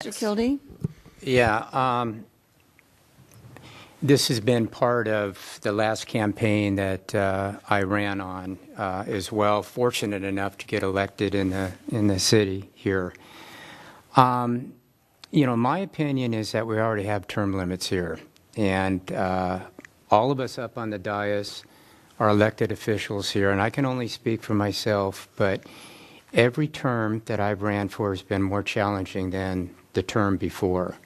Mr. Kildee? Yeah, this has been part of the last campaign that I ran on as well. Fortunate enough to get elected in the city here. My opinion is that we already have term limits here, and all of us up on the dais are elected officials here, and I can only speak for myself, but every term that I've ran for has been more challenging than the term before.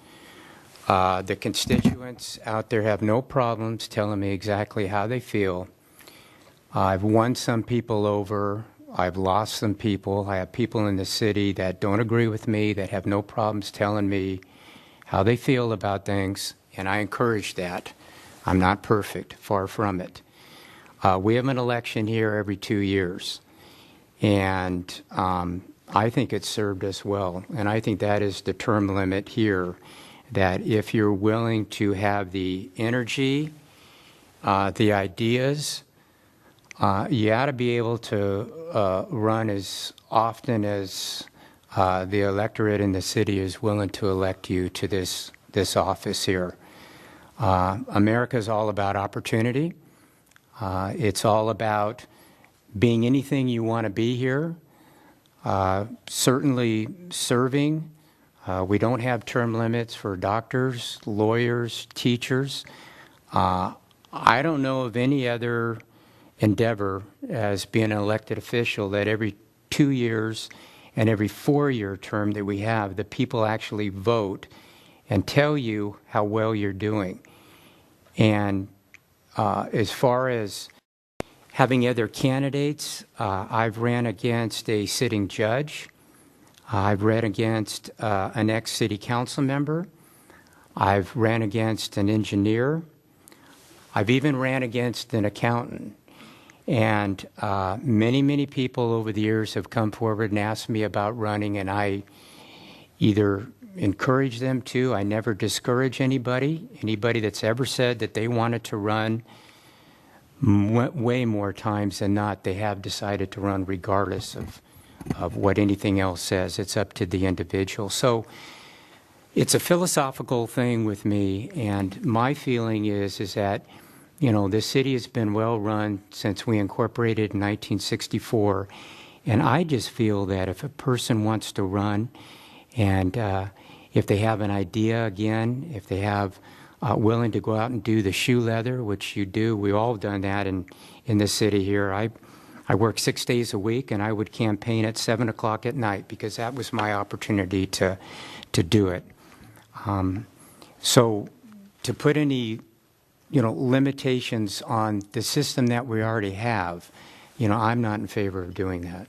The constituents out there have no problems telling me exactly how they feel. I've won some people over. I've lost some people. I have people in the city that don't agree with me, that have no problems telling me how they feel about things, and I encourage that. I'm not perfect, far from it. We have an election here every 2 years, and I think it's served us well, and I think that is the term limit here, that if you're willing to have the energy, the ideas, you ought to be able to run as often as the electorate in the city is willing to elect you to this office here. America is all about opportunity. It's all about being anything you want to be here. Certainly serving. We don't have term limits for doctors, lawyers, teachers. I don't know of any other endeavor as being an elected official that every 2 years and every 4-year term that we have, the people actually vote and tell you how well you're doing. And as far as having other candidates, I've ran against a sitting judge. I've ran against an ex-city council member. I've ran against an engineer. I've even ran against an accountant. And many people over the years have come forward and asked me about running, and I either encourage them to. I never discourage anybody. Anybody that's ever said that they wanted to run, way more times than not, they have decided to run regardless of what anything else says. It's up to the individual. So it's a philosophical thing with me, and my feeling is that, this city has been well run since we incorporated in 1964, and I just feel that if a person wants to run, and if they have an idea, again, if they have willing to go out and do the shoe leather, which you do, we've all done that in the city here. I work 6 days a week, and I would campaign at 7 o'clock at night because that was my opportunity to do it. So to put any, limitations on the system that we already have, I'm not in favor of doing that.